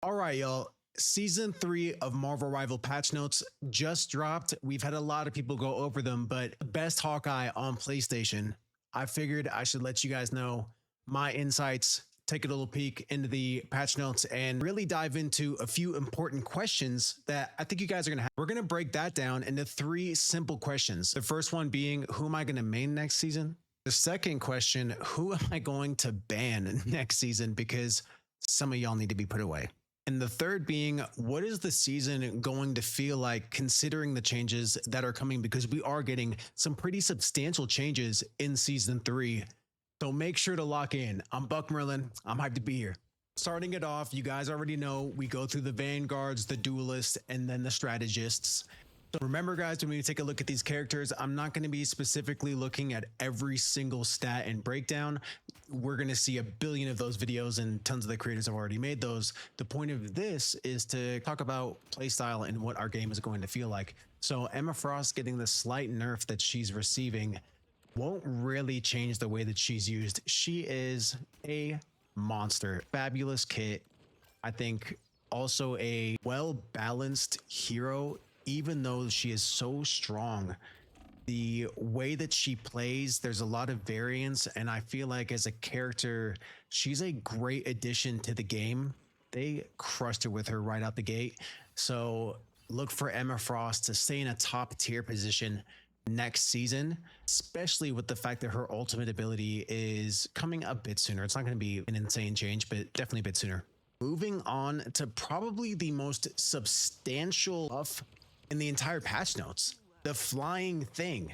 All right, y'all. Season 3 of Marvel Rival patch notes just dropped. We've had a lot of people go over them, but best Hawkeye on PlayStation. I figured I should let you guys know my insights, take a little peek into the patch notes, and really dive into a few important questions that I think you guys are going to have. We're going to break that down into 3 simple questions. The first one being, who am I going to main next season? The second question, who am I going to ban next season because some of y'all need to be put away? And the third being, what is the season going to feel like considering the changes that are coming? Because we are getting some pretty substantial changes in season 3. So make sure to lock in. I'm Buck Merlin. I'm hyped to be here. Starting it off, you guys already know we go through the vanguards, the duelists, and then the strategists. So remember, guys, when we take a look at these characters, I'm not going to be specifically looking at every single stat and breakdown. We're going to see a billion of those videos, and tons of the creators have already made those. The point of this is to talk about playstyle and what our game is going to feel like. So Emma Frost getting the slight nerf that she's receiving won't really change the way that she's used. She is a monster. Fabulous kit. I think also a well-balanced hero. Even though she is so strong, the way that she plays, there's a lot of variance, and I feel like as a character, she's a great addition to the game. They crushed her with her right out the gate. So look for Emma Frost to stay in a top tier position next season, especially with the fact that her ultimate ability is coming a bit sooner. It's not going to be an insane change, but definitely a bit sooner. Moving on to probably the most substantial buff in the entire patch notes, the flying thing.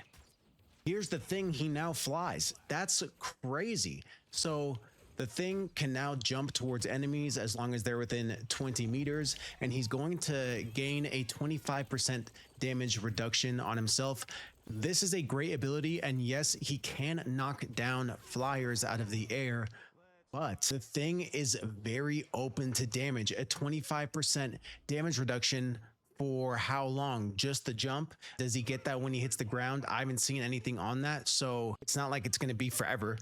Here's the thing, he now flies. That's crazy. So the thing can now jump towards enemies as long as they're within 20 meters, and he's going to gain a 25% damage reduction on himself. This is a great ability, and yes, he can knock down flyers out of the air, but the thing is very open to damage. A 25% damage reduction for how long? Just the jump? Does he get that when he hits the ground? I haven't seen anything on that, so it's not like it's going to be forever.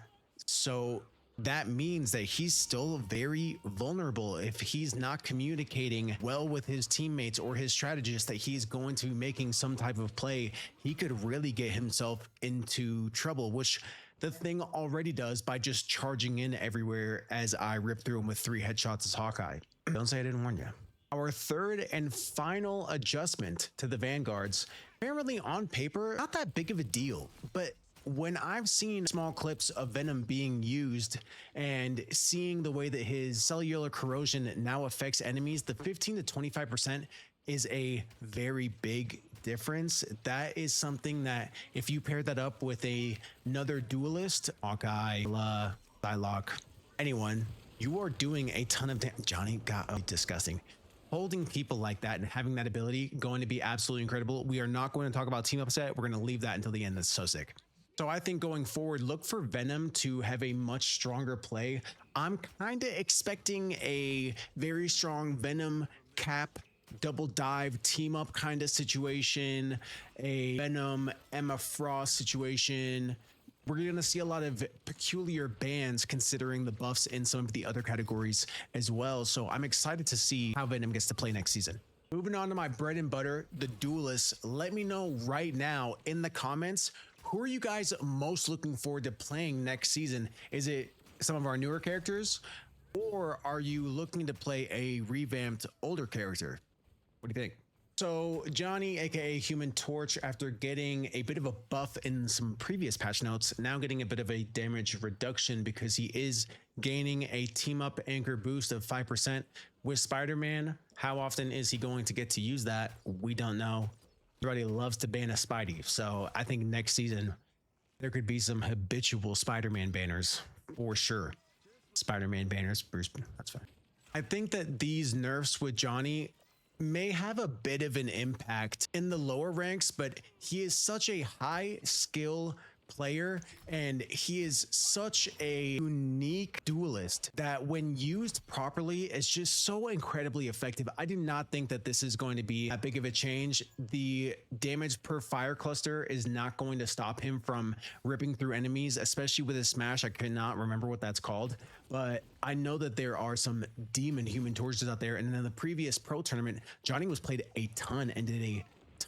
So that means that he's still very vulnerable. If he's not communicating well with his teammates or his strategist that he's going to be making some type of play, he could really get himself into trouble, which the thing already does by just charging in everywhere as I rip through him with 3 headshots as Hawkeye. Don't say I didn't warn you. Our third and final adjustment to the vanguards, apparently on paper, not that big of a deal, but when I've seen small clips of Venom being used and seeing the way that his cellular corrosion now affects enemies, the 15 to 25% is a very big difference. That is something that if you pair that up with another duelist, Hawkeye, Psylocke, anyone, you are doing a ton of damage. Johnny got disgusting. Holding people like that and having that ability going to be absolutely incredible. We are not going to talk about team up set. We're going to leave that until the end. That's so sick. So I think going forward, look for Venom to have a much stronger play. I'm kind of expecting a very strong Venom Cap double dive team up kind of situation, a Venom Emma Frost situation. We're going to see a lot of peculiar bans considering the buffs in some of the other categories as well. So I'm excited to see how Venom gets to play next season. Moving on to my bread and butter, the duelists. Let me know right now in the comments, who are you guys most looking forward to playing next season? Is it some of our newer characters, or are you looking to play a revamped older character? What do you think? So Johnny, aka Human Torch, after getting a bit of a buff in some previous patch notes, now getting a bit of a damage reduction because he is gaining a team up anchor boost of 5% with Spider-Man. How often is he going to get to use that? We don't know. Everybody loves to ban a Spidey, so I think next season there could be some habitual Spider-Man banners for sure. Spider-Man banners, Bruce, that's fine. I think that these nerfs with Johnny may have a bit of an impact in the lower ranks, but he is such a high skill player, and he is such a unique duelist that when used properly is just so incredibly effective. I do not think that this is going to be that big of a change. The damage per fire cluster is not going to stop him from ripping through enemies, especially with his smash. I cannot remember what that's called, but I know that there are some demon human torches out there, and in the previous pro tournament Johnny was played a ton and did a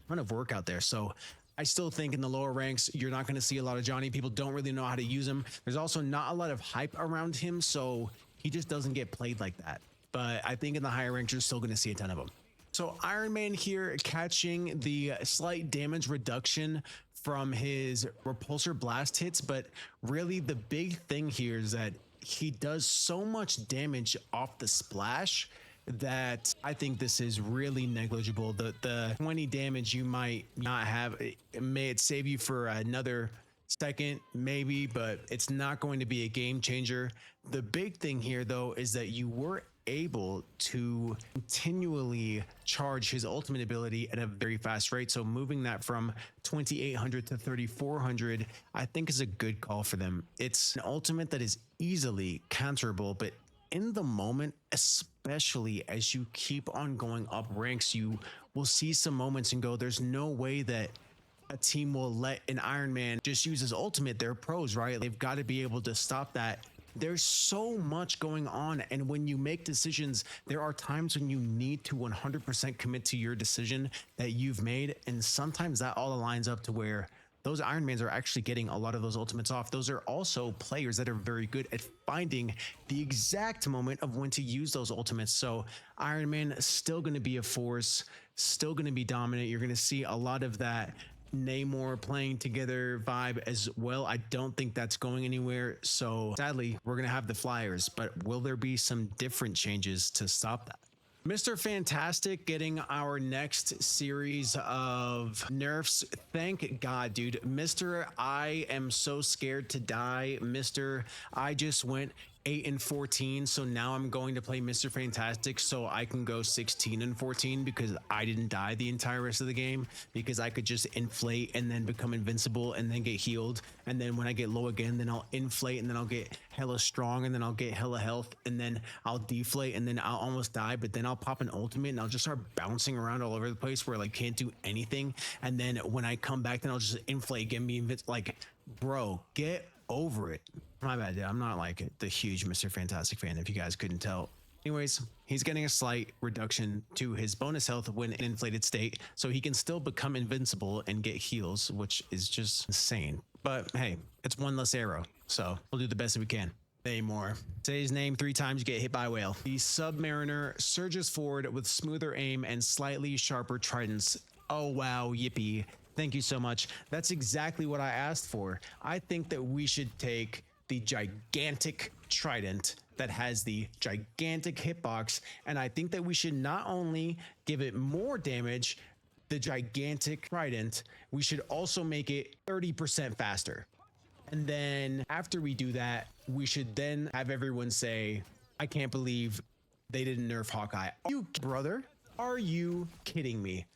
ton of work out there. So I still think in the lower ranks, you're not going to see a lot of Johnny. People don't really know how to use him. There's also not a lot of hype around him, so he just doesn't get played like that. But I think in the higher ranks, you're still going to see a ton of them. So Iron Man here catching the slight damage reduction from his repulsor blast hits, but really the big thing here is that he does so much damage off the splash that I think this is really negligible. The 20 damage you might not have, it may save you for another second maybe, but it's not going to be a game changer. The big thing here though is that you were able to continually charge his ultimate ability at a very fast rate. So moving that from 2800 to 3400 I think is a good call for them. It's an ultimate that is easily counterable, but in the moment, especially as you keep on going up ranks, you will see some moments and go, there's no way that a team will let an Iron Man just use his ultimate. They're pros, right? They've got to be able to stop that. There's so much going on, and when you make decisions, there are times when you need to 100% commit to your decision that you've made, and sometimes that all aligns up to where those Iron Mans are actually getting a lot of those ultimates off. Those are also players that are very good at finding the exact moment of when to use those ultimates. So Iron Man is still going to be a force, still going to be dominant. You're going to see a lot of that Namor playing together vibe as well. I don't think that's going anywhere. So sadly, we're going to have the Flyers, but will there be some different changes to stop that? Mr. Fantastic getting our next series of nerfs. Thank God, dude. Mr. I am so scared to die. Mr. I just went 8-14, so now I'm going to play Mr. Fantastic so I can go 16-14 because I didn't die the entire rest of the game, because I could just inflate and then become invincible and then get healed, and then when I get low again, then I'll inflate and then I'll get hella strong and then I'll get hella health and then I'll deflate and then I'll almost die, but then I'll pop an ultimate and I'll just start bouncing around all over the place where I like can't do anything, and then when I come back then I'll just inflate again, be invincible. Like, bro, get over it. My bad, dude. I'm not like the huge Mr. Fantastic fan, if you guys couldn't tell. Anyways, he's getting a slight reduction to his bonus health when in inflated state, so he can still become invincible and get heals, which is just insane. But hey, it's one less arrow, so we'll do the best that we can. Namor. Say his name 3 times, you get hit by a whale. The Submariner surges forward with smoother aim and slightly sharper tridents. Oh wow, yippee. Thank you so much. That's exactly what I asked for. I think that we should take the gigantic trident that has the gigantic hitbox, and I think that we should not only give it more damage, the gigantic trident, we should also make it 30% faster. And then after we do that, we should then have everyone say, I can't believe they didn't nerf Hawkeye. Brother, are you kidding me?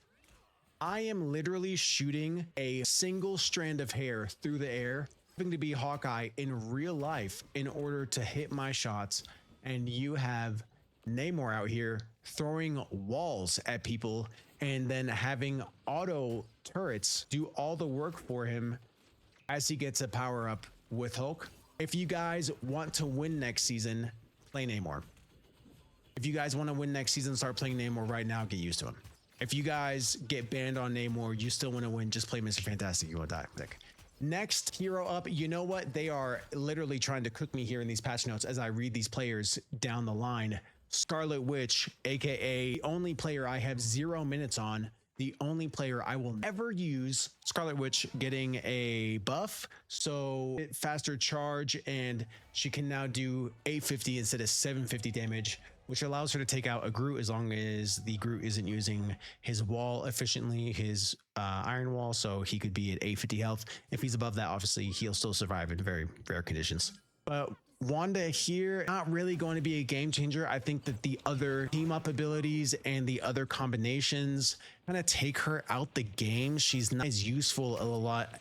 I am literally shooting a single strand of hair through the air, having to be Hawkeye in real life in order to hit my shots, and you have Namor out here throwing walls at people and then having auto turrets do all the work for him as he gets a power up with Hulk. If you guys want to win next season, play Namor. If you guys want to win next season, start playing Namor right now, get used to him. If you guys get banned on Namor, you still want to win, just play Mr. Fantastic, you won't die. Next hero up, you know what? They are literally trying to cook me here in these patch notes as I read these players down the line. Scarlet Witch, aka the only player I have 0 minutes on, the only player I will ever use. Scarlet Witch getting a buff, so faster charge, and she can now do 850 instead of 750 damage, which allows her to take out a Groot as long as the Groot isn't using his wall efficiently, his iron wall, so he could be at 850 health. If he's above that, obviously he'll still survive in very rare conditions. But Wanda here, not really going to be a game changer. I think that the other team up abilities and the other combinations kind of take her out the game. She's not as useful a lot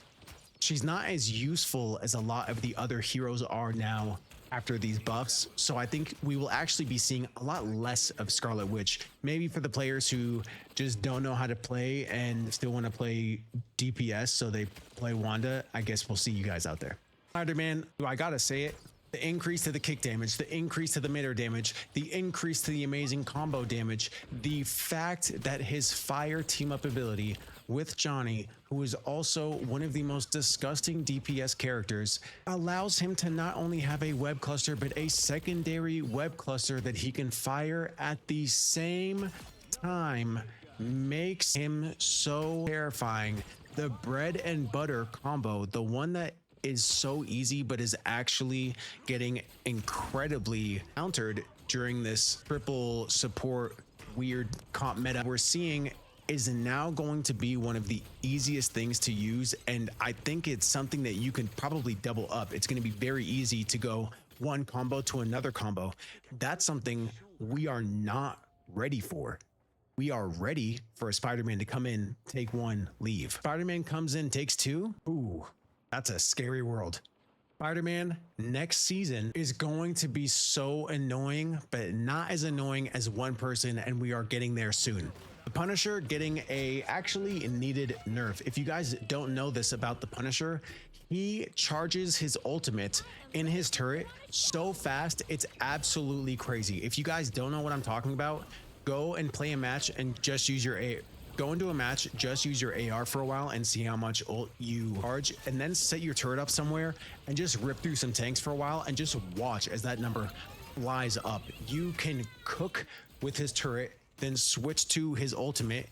She's not as useful as a lot of the other heroes are now after these buffs. So I think we will actually be seeing a lot less of Scarlet Witch. Maybe for the players who just don't know how to play and still want to play DPS, so they play Wanda. I guess we'll see you guys out there. Spider-Man, I gotta say it. The increase to the kick damage, the increase to the mid-air damage, the increase to the amazing combo damage, the fact that his fire team-up ability with Johnny, who is also one of the most disgusting DPS characters, allows him to not only have a web cluster, but a secondary web cluster that he can fire at the same time, makes him so terrifying. The bread and butter combo, the one that is so easy but is actually getting incredibly countered during this triple support weird comp meta we're seeing, is now going to be one of the easiest things to use, and I think it's something that you can probably double up. It's going to be very easy to go one combo to another combo. That's something we are not ready for. We are ready for a Spider-Man to come in, take one, leave. Spider-Man comes in, takes two. Ooh, that's a scary world. Spider-Man next season is going to be so annoying, but not as annoying as one person, and we are getting there soon. The Punisher getting a actually needed nerf. If you guys don't know this about the Punisher, he charges his ultimate in his turret so fast, it's absolutely crazy. If you guys don't know what I'm talking about, go and play a match and just use your go into a match, just use your AR for a while and see how much ult you charge, and then set your turret up somewhere and just rip through some tanks for a while and just watch as that number flies up. You can cook with his turret, then switch to his ultimate,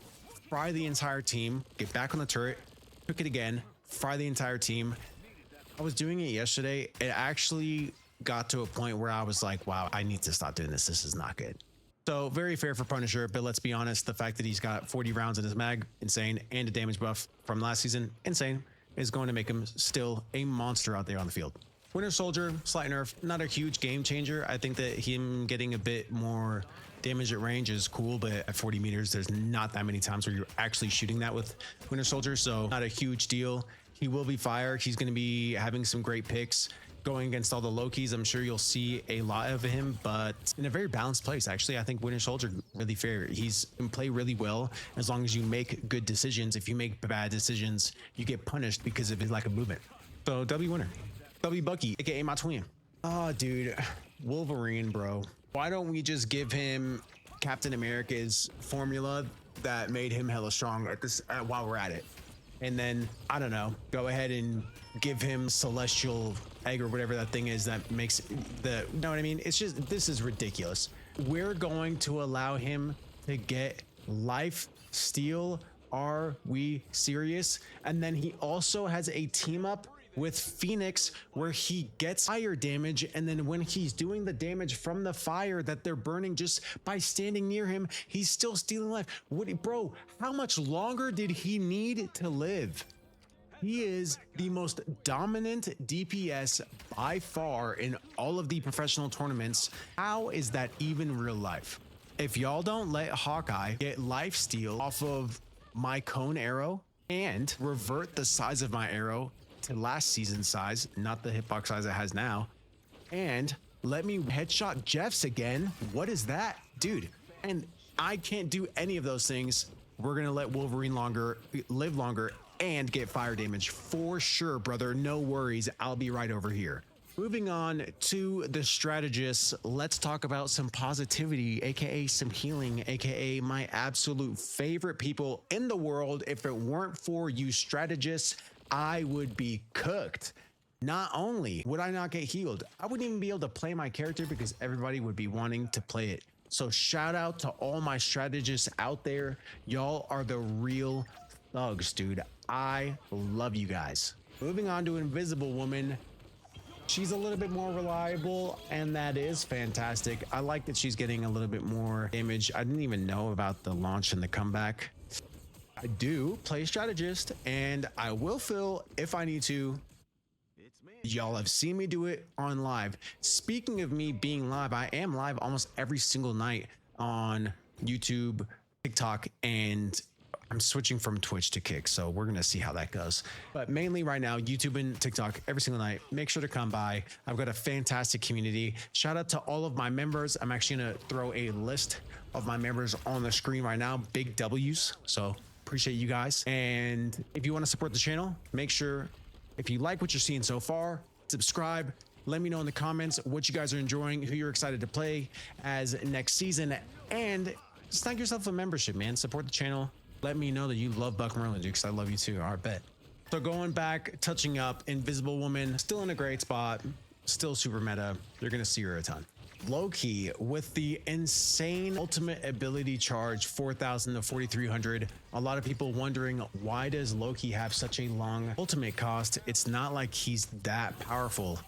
fry the entire team, get back on the turret, cook it again, fry the entire team. I was doing it yesterday. It actually got to a point where I was like, wow, I need to stop doing this. This is not good. So very fair for Punisher, but let's be honest, the fact that he's got 40 rounds in his mag, insane, and a damage buff from last season, insane, is going to make him still a monster out there on the field. Winter Soldier, slight nerf, not a huge game changer. I think that him getting a bit more damage at range is cool, but at 40 meters, there's not that many times where you're actually shooting that with Winter Soldier, so not a huge deal. He will be fire. He's going to be having some great picks. Going against all the Lokis, I'm sure you'll see a lot of him, but in a very balanced place. Actually, I think Winter Soldier really fair. He's can play really well as long as you make good decisions. If you make bad decisions, you get punished because of his lack of movement. So W winner, W Bucky, aka my twin. Oh, dude, Wolverine, bro. Why don't we just give him Captain America's formula that made him hella strong at this while we're at it? And then, I don't know, go ahead and give him celestial egg or whatever that thing is that makes the, you know what I mean? It's just, this is ridiculous. We're going to allow him to get life steal. Are we serious? And then he also has a team up with Phoenix where he gets fire damage, and then when he's doing the damage from the fire that they're burning just by standing near him, he's still stealing life. Bro, how much longer did he need to live? He is the most dominant DPS by far in all of the professional tournaments. How is that even real life? If y'all don't let Hawkeye get life steal off of my cone arrow and revert the size of my arrow to last season's size, not the hitbox size it has now, and let me headshot Jeffs again, what is that, dude? And I can't do any of those things. We're gonna let Wolverine live longer and get fire damage for sure, brother. No worries, I'll be right over here. Moving on to the strategists, let's talk about some positivity, aka some healing, aka my absolute favorite people in the world. If it weren't for you strategists, I would be cooked. Not only would I not get healed, I wouldn't even be able to play my character because everybody would be wanting to play it. So shout out to all my strategists out there. Y'all are the real thugs, dude. I love you guys. Moving on to Invisible Woman. She's a little bit more reliable, and that is fantastic. I like that she's getting a little bit more damage. I didn't even know about the launch and the comeback. I do play strategist, and I will fill if I need to. Y'all have seen me do it on live. Speaking of me being live, I am live almost every single night on YouTube, TikTok, and I'm switching from Twitch to Kick, so we're gonna see how that goes. But mainly right now, YouTube and TikTok every single night. Make sure to come by. I've got a fantastic community. Shout out to all of my members. I'm actually gonna throw a list of my members on the screen right now. Big W's. So appreciate you guys. And if you want to support the channel, make sure if you like what you're seeing so far, subscribe. Let me know in the comments what you guys are enjoying, who you're excited to play as next season, and snag yourself a membership, man. Support the channel. Let me know that you love Buck Merlin, dude, because I love you too. All right, bet. So going back, touching up, Invisible Woman, still in a great spot, still super meta. You're going to see her a ton. Loki with the insane ultimate ability charge, 4,000 to 4,300. A lot of people wondering, why does Loki have such a long ultimate cost? It's not like he's that powerful.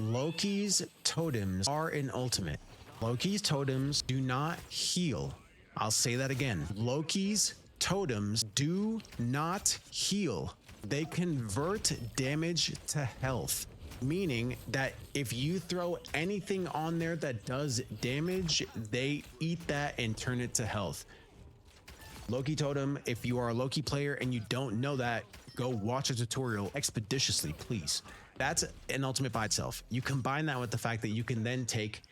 Loki's totems are an ultimate. Loki's totems do not heal. I'll say that again. Loki's totems do not heal. They convert damage to health, meaning that if you throw anything on there that does damage, they eat that and turn it to health. Loki totem, if you are a Loki player and you don't know that, go watch a tutorial expeditiously, please. That's an ultimate by itself. You combine that with the fact that you can then take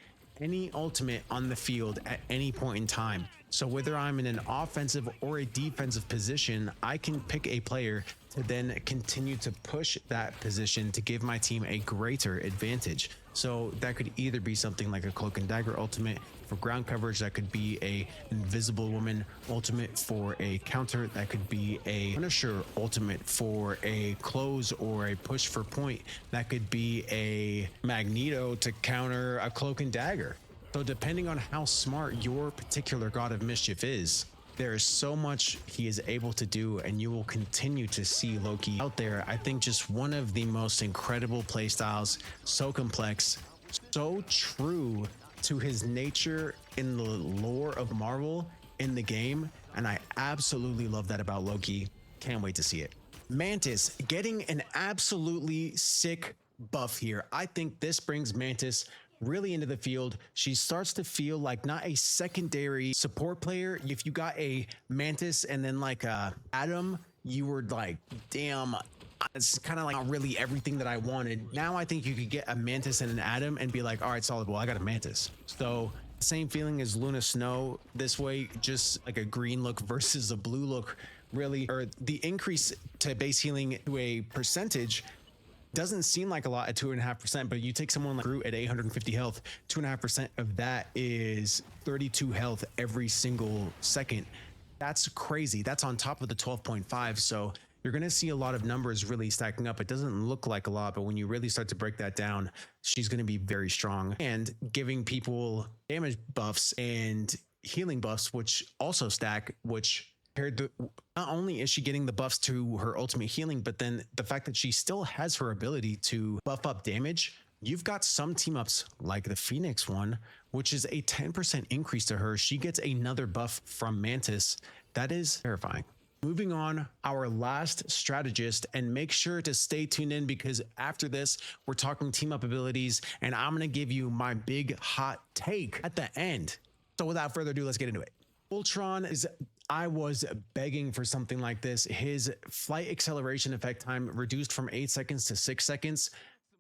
any ultimate on the field at any point in time. So whether I'm in an offensive or a defensive position, I can pick a player to then continue to push that position to give my team a greater advantage. So that could either be something like a Cloak and Dagger ultimate for ground coverage, that could be a Invisible Woman ultimate for a counter, that could be a Punisher ultimate for a close or a push for point, that could be a Magneto to counter a Cloak and Dagger. So depending on how smart your particular God of Mischief is, there is so much he is able to do, and you will continue to see Loki out there. I think just one of the most incredible playstyles, so complex, so true to his nature in the lore of Marvel in the game, and I absolutely love that about Loki. Can't wait to see it. Mantis getting an absolutely sick buff here. I think this brings Mantis really into the field. She starts to feel like not a secondary support player. If you got a Mantis and then like a Adam, you were like, damn, it's kind of like not really everything that I wanted. Now I think you could get a Mantis and an Adam and be like, all right, solid, well, I got a Mantis. So same feeling as Luna Snow this way, just like a green look versus a blue look, really, or the increase to base healing to a percentage doesn't seem like a lot at 2.5%, but you take someone like Groot at 850 health, 2.5% of that is 32 health every single second. That's crazy. That's on top of the 12.5. So you're going to see a lot of numbers really stacking up. It doesn't look like a lot, but when you really start to break that down, she's going to be very strong and giving people damage buffs and healing buffs, which also stack, which not only is she getting the buffs to her ultimate healing, but then the fact that she still has her ability to buff up damage. You've got some team ups like the Phoenix one, which is a 10% increase to her. She gets another buff from Mantis. That is terrifying. Moving on, our last strategist, and make sure to stay tuned in because after this, we're talking team up abilities, and I'm going to give you my big hot take at the end. So without further ado, let's get into it. Ultron is, I was begging for something like this. His flight acceleration effect time reduced from 8 seconds to 6 seconds.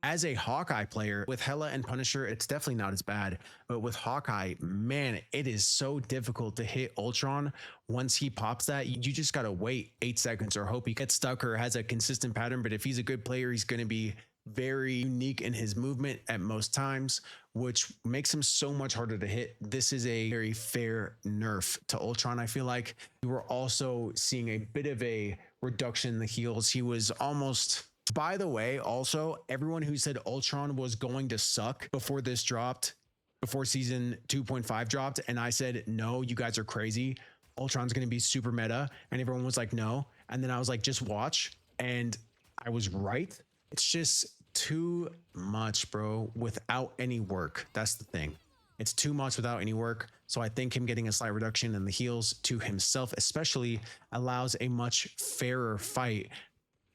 As a Hawkeye player with Hela and Punisher, it's definitely not as bad. But with Hawkeye, man, it is so difficult to hit Ultron. Once he pops that, you just got to wait 8 seconds or hope he gets stuck or has a consistent pattern. But if he's a good player, he's going to be very unique in his movement at most times, which makes him so much harder to hit. This is a very fair nerf to Ultron. I feel like we were also seeing a bit of a reduction in the heals. He was almost, by the way, also everyone who said Ultron was going to suck before this dropped, before season 2.5 dropped, and I said, no, you guys are crazy. Ultron's going to be super meta. And everyone was like, no. And then I was like, just watch. And I was right. It's just too much, bro, without any work. That's the thing. It's too much without any work. So I think him getting a slight reduction in the heals to himself especially allows a much fairer fight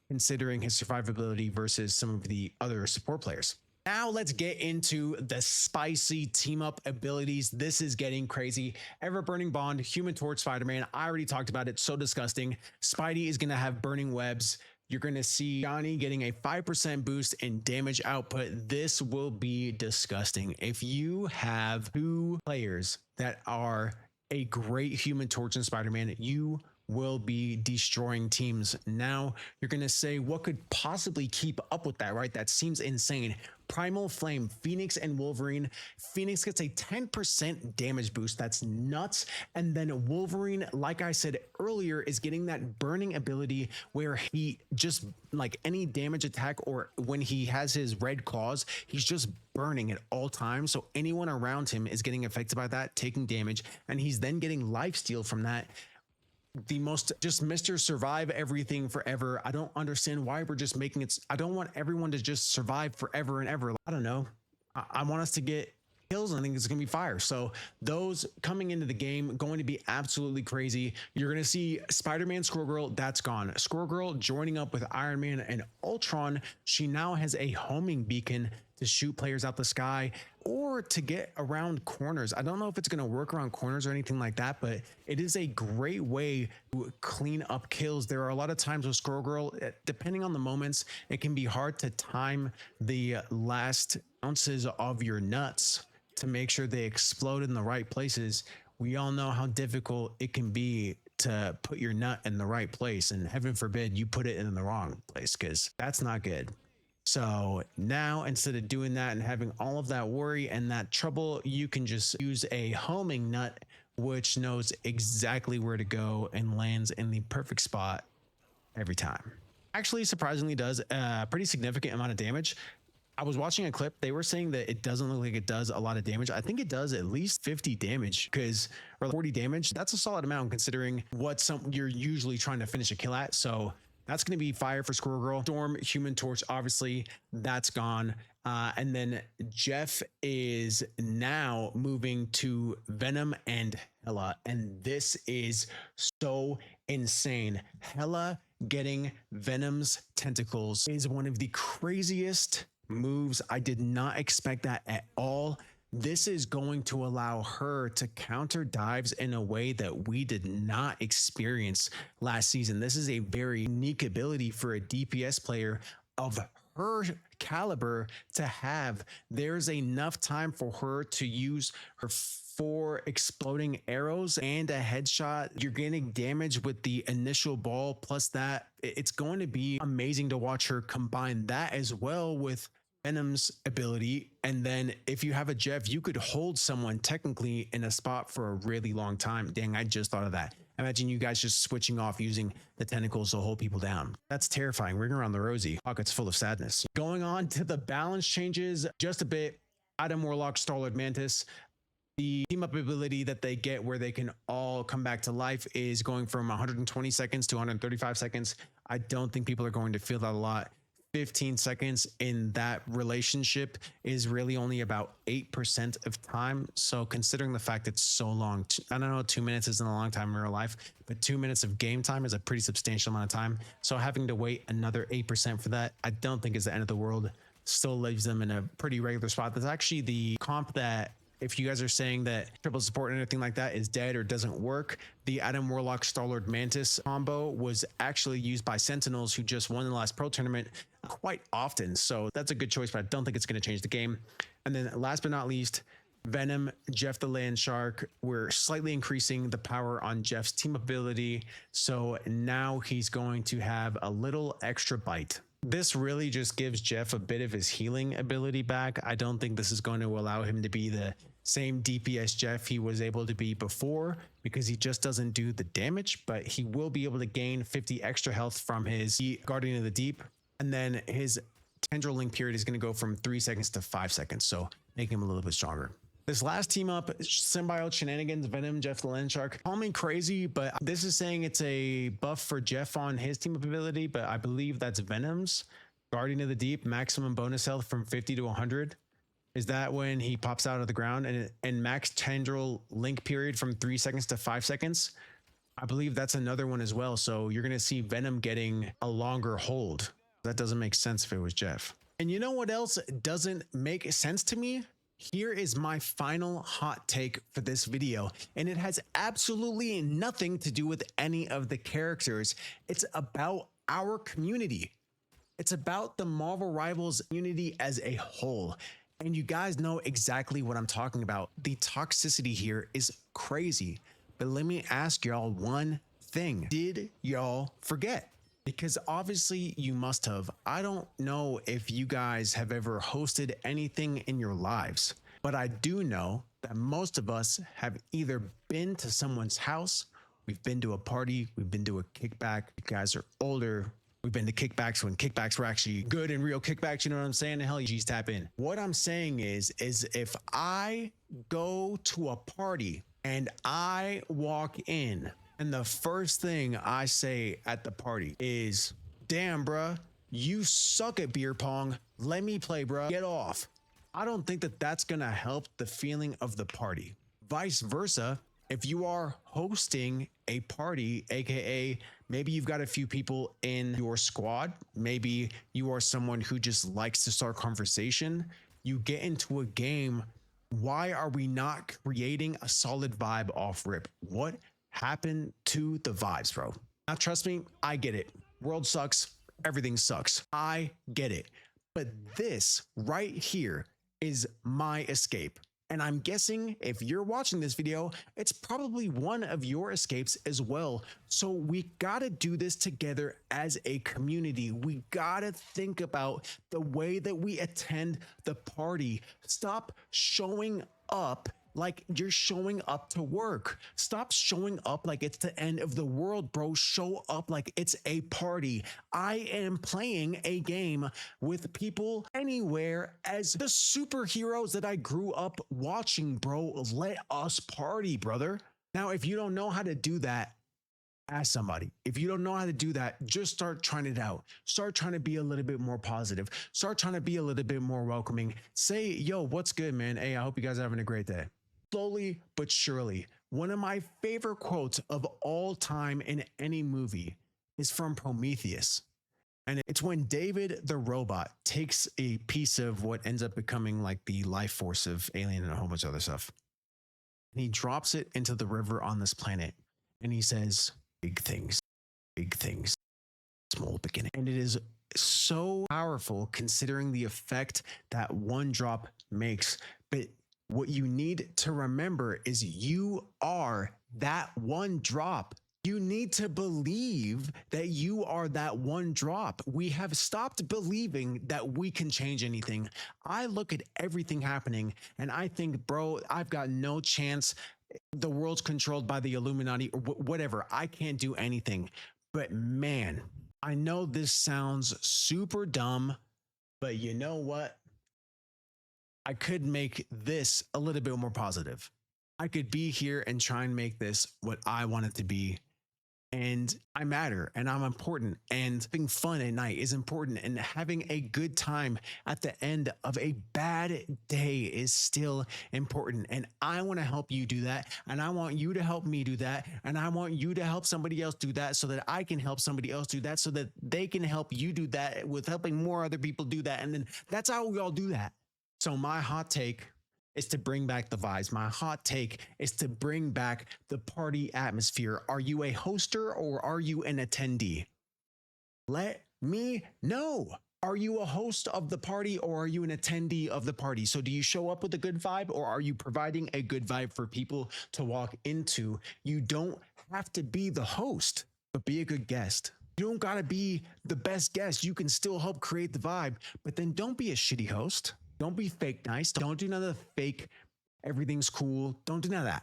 considering his survivability versus some of the other support players. Now let's get into the spicy team up abilities. This is getting crazy. Ever Burning Bond, Human Torch, Spider-Man. I already talked about it. So disgusting. Spidey is going to have burning webs. You're going to see Johnny getting a 5% boost in damage output. This will be disgusting. If you have two players that are a great Human Torch and Spider-Man, you will be destroying teams. Now you're going to say, what could possibly keep up with that, right? That seems insane. Primal Flame, Phoenix and Wolverine. Phoenix gets a 10% damage boost. That's nuts. And then Wolverine, like I said earlier, is getting that burning ability where he just, like any damage attack or when he has his red claws, he's just burning at all times. So anyone around him is getting affected by that, taking damage, and he's then getting lifesteal from that. The most just Mr. Survive everything forever. I don't understand why we're just making it. I don't want everyone to just survive forever and ever. I don't know. I want us to get kills, and I think it's going to be fire. So those coming into the game going to be absolutely crazy. You're going to see Spider-Man, Squirrel Girl. That's gone. Squirrel Girl joining up with Iron Man and Ultron. She now has a homing beacon to shoot players out the sky or to get around corners. I don't know if it's going to work around corners or anything like that, but it is a great way to clean up kills. There are a lot of times with Squirrel Girl, depending on the moments, it can be hard to time the last ounces of your nuts to make sure they explode in the right places. We all know how difficult it can be to put your nut in the right place, and heaven forbid you put it in the wrong place, because that's not good. So now, instead of doing that and having all of that worry and that trouble, you can just use a homing nut, which knows exactly where to go and lands in the perfect spot every time. Actually, surprisingly does a pretty significant amount of damage. I was watching a clip. They were saying that it doesn't look like it does a lot of damage. I think it does at least 50 damage, or 40 damage. That's a solid amount considering what you're usually trying to finish a kill at. So that's going to be fire for Squirrel Girl. Storm, Human Torch, obviously, that's gone. And then Jeff is now moving to Venom and Hela. And this is so insane. Hela getting Venom's tentacles is one of the craziest moves. I did not expect that at all. This is going to allow her to counter dives in a way that we did not experience last season. This is a very unique ability for a DPS player of her caliber to have. There's enough time for her to use her 4 exploding arrows and a headshot. You're getting damage with the initial ball, plus that it's going to be amazing to watch her combine that as well with Venom's ability. And then if you have a Jeff, you could hold someone technically in a spot for a really long time. Dang, I just thought of that. Imagine you guys just switching off using the tentacles to hold people down. That's terrifying. Ring around the rosy. Pockets full of sadness. Going on to the balance changes just a bit. Adam Warlock, Star-Lord Mantis. The team up ability that they get where they can all come back to life is going from 120 seconds to 135 seconds. I don't think people are going to feel that a lot. 15 seconds in that relationship is really only about 8% of time. So considering the fact it's so long, I don't know, 2 minutes isn't a long time in real life, but 2 minutes of game time is a pretty substantial amount of time. So having to wait another 8% for that, I don't think is the end of the world. Still leaves them in a pretty regular spot. That's actually the comp that, if you guys are saying that triple support and anything like that is dead or doesn't work, the Adam Warlock Star-Lord Mantis combo was actually used by Sentinels, who just won the last pro tournament quite often. So that's a good choice, but I don't think it's going to change the game. And then last but not least, Venom, Jeff the Land Shark. We're slightly increasing the power on Jeff's team ability. So now he's going to have a little extra bite. This really just gives Jeff a bit of his healing ability back. I don't think this is going to allow him to be the same DPS Jeff he was able to be before, because he just doesn't do the damage, but he will be able to gain 50 extra health from his Guardian of the Deep. And then his Tendril Link period is going to go from 3 seconds to 5 seconds. So making him a little bit stronger. This last team up, Symbiote Shenanigans, Venom, Jeff the Land Shark. Call me crazy, but this is saying it's a buff for Jeff on his team up ability, but I believe that's Venom's. Guardian of the Deep, maximum bonus health from 50 to 100. Is that when he pops out of the ground? And max Tendril Link period from 3 seconds to 5 seconds. I believe that's another one as well. So you're going to see Venom getting a longer hold. That doesn't make sense if it was Jeff. And you know what else doesn't make sense to me? Here is my final hot take for this video, and it has absolutely nothing to do with any of the characters. It's about our community. It's about the Marvel Rivals community as a whole. And you guys know exactly what I'm talking about. The toxicity here is crazy. But let me ask y'all one thing. Did y'all forget? Because obviously you must have. I don't know if you guys have ever hosted anything in your lives, but I do know that most of us have either been to someone's house, we've been to a party, we've been to a kickback. You guys are older. We've been to kickbacks when kickbacks were actually good and real kickbacks. You know what I'm saying? Hell, you G's tap in. What I'm saying is if I go to a party and I walk in, and the first thing I say at the party is, damn, bruh, you suck at beer pong. Let me play, bruh. Get off. I don't think that that's going to help the feeling of the party. Vice versa, if you are hosting a party, aka maybe you've got a few people in your squad, maybe you are someone who just likes to start conversation, you get into a game. Why are we not creating a solid vibe off rip? What happened to the vibes, bro? Now, trust me, I get it. World sucks. Everything sucks. I get it. But this right here is my escape. And I'm guessing if you're watching this video, it's probably one of your escapes as well. So we gotta do this together as a community. We gotta think about the way that we attend the party. Stop showing up like you're showing up to work. Stop showing up like it's the end of the world, bro. Show up like it's a party. I am playing a game with people anywhere as the superheroes that I grew up watching, bro. Let us party, brother. Now, if you don't know how to do that, ask somebody. If you don't know how to do that, just start trying it out. Start trying to be a little bit more positive. Start trying to be a little bit more welcoming. Say, yo, what's good, man? Hey, I hope you guys are having a great day. Slowly but surely, one of my favorite quotes of all time in any movie is from Prometheus. And it's when David the robot takes a piece of what ends up becoming like the life force of Alien and a whole bunch of other stuff. And he drops it into the river on this planet. And he says, big things, small beginning. And it is so powerful considering the effect that one drop makes. But what you need to remember is you are that one drop. You need to believe that you are that one drop. We have stopped believing that we can change anything. I look at everything happening and I think, bro, I've got no chance. The world's controlled by the Illuminati or whatever. I can't do anything. But man, I know this sounds super dumb, but you know what? I could make this a little bit more positive. I could be here and try and make this what I want it to be. And I matter and I'm important, and having fun at night is important, and having a good time at the end of a bad day is still important. And I want to help you do that. And I want you to help me do that. And I want you to help somebody else do that so that I can help somebody else do that so that they can help you do that with helping more other people do that. And then that's how we all do that. So my hot take is to bring back the vibes. My hot take is to bring back the party atmosphere. Are you a hoster or are you an attendee? Let me know. Are you a host of the party or are you an attendee of the party? So do you show up with a good vibe or are you providing a good vibe for people to walk into? You don't have to be the host, but be a good guest. You don't gotta be the best guest. You can still help create the vibe, but then don't be a shitty host. Don't be fake nice. Don't do none of the fake, everything's cool. Don't do none of that.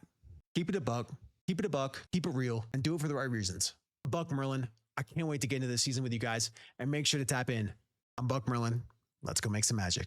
Keep it a buck, keep it real, and do it for the right reasons. Buck Merlin, I can't wait to get into this season with you guys, and make sure to tap in. I'm Buck Merlin. Let's go make some magic.